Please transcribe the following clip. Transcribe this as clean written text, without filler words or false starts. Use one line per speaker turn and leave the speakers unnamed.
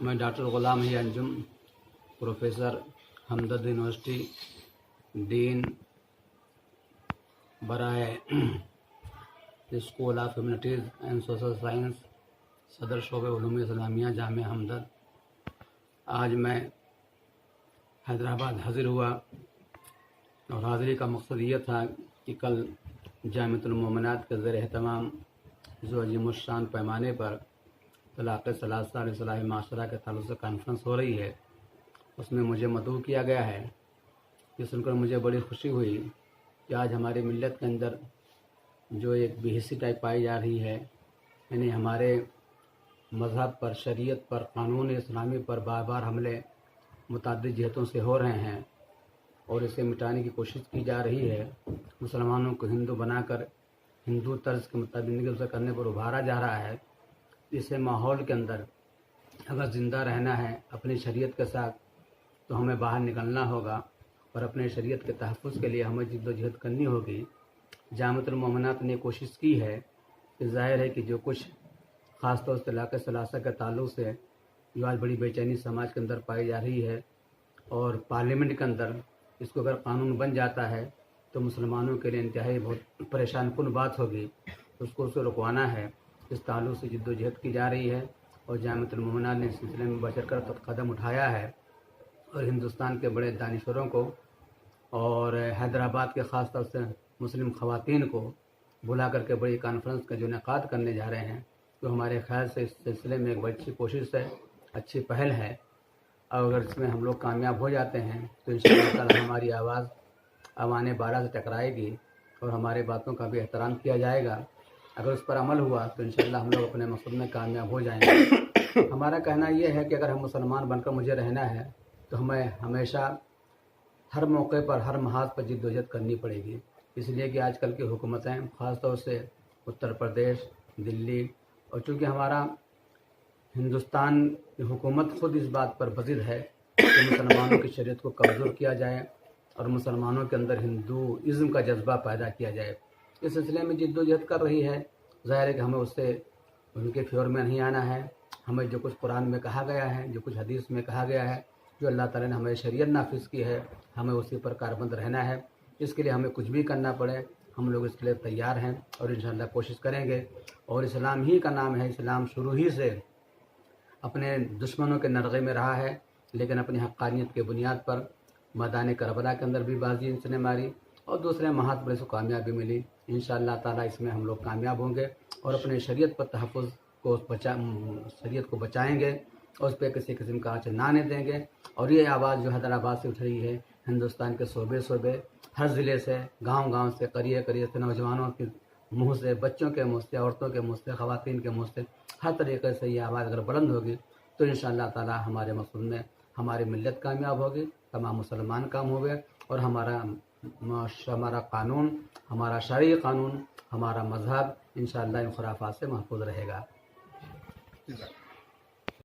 मैं डॉक्टर ग़ुलाम ही Anjum, professor Hamdard university, dean बराए school of humanities and social science, सदर शोबे उलूम इस्लामिया जामिया हमदर्द। आज मैं हैदराबाद हाज़िर हुआ और हाज़िरी का मकसद ये था कि कल जामिअतुल मोमिनात के ज़ेर एहतमाम जो अज़ीमुश्शान पैमाने पर तलाक़ सलासा इस्लाह माशरा के ताल्लुक़ से कॉन्फ्रेंस हो रही है, उसमें मुझे मदऊ किया गया है। ये सुनकर मुझे बड़ी खुशी हुई कि आज हमारी मिल्लत के अंदर जो एक बेहिसी टाइप पाई जा रही है, यानी हमारे मज़हब पर, शरीयत पर, कानून इस्लामी पर बार बार हमले मुतअद्दिद जिहतों से हो रहे हैं और इसे मिटाने की कोशिश की जा रही है। मुसलमानों को हिंदू बनाकर हिंदू तर्ज के मुताबिक ज़िंदगी बसर करने पर उभारा जा रहा है। इसे माहौल के अंदर अगर ज़िंदा रहना है अपनी शरीयत के साथ, तो हमें बाहर निकलना होगा और अपने शरीयत के तहफ़्फ़ुज़ के लिए हमें जिद्दोजहद करनी होगी। जामिअतुल मोमिनात ने कोशिश की है कि ज़ाहिर है कि जो कुछ ख़ास तौर से तलाक़ सलासा के ताल्लुक़ से जो आज बड़ी बेचैनी समाज के अंदर पाई जा रही है और पार्लियामेंट के अंदर इसको अगर कानून बन जाता है तो मुसलमानों के लिए इंतहाई बहुत परेशान कुन बात होगी। उसको रुकवाना है, इस ताल्लुक़ से जिद्दोजहद की जा रही है और जामिअतुल मोमिनात ने इस सिलसिले में बढ़-चढ़ कर कदम उठाया है और हिंदुस्तान के बड़े दानिशवरों को और हैदराबाद के ख़ास तौर से मुस्लिम ख़वातीन को बुला करके बड़ी कॉन्फ्रेंस का जो इनेकाद करने जा रहे हैं, तो हमारे ख़्याल से इस सिलसिले में एक बड़ी अच्छी कोशिश है, अच्छी पहल है। और अगर इसमें हम लोग कामयाब हो जाते हैं तो इंशाअल्लाह ताला हमारी आवाज़ अवाने बाड़ा से टकराएगी और हमारे बातों का भी एहतराम किया जाएगा। अगर उस पर अमल हुआ तो इंशाअल्लाह हम लोग अपने मकसद में कामयाब हो जाएंगे। हमारा कहना यह है कि अगर हम मुसलमान बनकर मुझे रहना है तो हमें हमेशा हर मौके पर, हर महाज पर जिद्दोजहद करनी पड़ेगी। इसलिए कि आजकल की हुकूमतें, ख़ास तौर से उत्तर प्रदेश, दिल्ली, और चूँकि हमारा हिंदुस्तान की हुकूमत ख़ुद इस बात पर बज़िद है कि मुसलमानों की शरीयत को कमज़ोर किया जाए और मुसलमानों के अंदर हिंदूइज़्म का जज्बा पैदा किया जाए। इस सिलसिले में जिद्दोजहद कर रही है। ज़ाहिर है कि हमें उससे उनके फेवर में नहीं आना है। हमें जो कुछ कुरान में कहा गया है, जो कुछ हदीस में कहा गया है, जो अल्लाह ताला ने हमें शरीयत नाफिज की है, हमें उसी पर कारबंद रहना है। इसके लिए हमें कुछ भी करना पड़े, हम लोग इसके लिए तैयार हैं और इंशाअल्लाह कोशिश करेंगे। और इस्लाम ही का नाम है, इस्लाम शुरू ही से अपने दुश्मनों के नरग़े में रहा है, लेकिन अपनी हक़ानियत के बुनियाद पर मैदान करबला के अंदर भी बाजी इसने मारी और दूसरे महात बड़े से कामयाबी मिली। इंशाअल्लाह ताला इसमें हम लोग कामयाब होंगे और अपने शरीयत पर तहफ़्फ़ुज़ को शरीयत को बचाएंगे और उस पर किसी किस्म का आँच ना आने देंगे। और ये आवाज़ जो हैदराबाद से उठ रही है, हिंदुस्तान के सूबे सूबे, हर ज़िले से, गांव-गांव से, करिए-करिए से, नौजवानों के मुँह से, बच्चों के मुँह से, औरतों के मुँह से, ख़वातीन के मुँह से, हर तरीक़े से ये आवाज़ अगर बुलंद होगी तो इंशाअल्लाह ताला हमारे मकसद में हमारी मिल्लत कामयाब होगी, तमाम मुसलमान काम हो गए और हमारा कानून, हमारा शरई कानून, हमारा मज़हब इंशाअल्लाह इन खुराफात से महफूज़ रहेगा।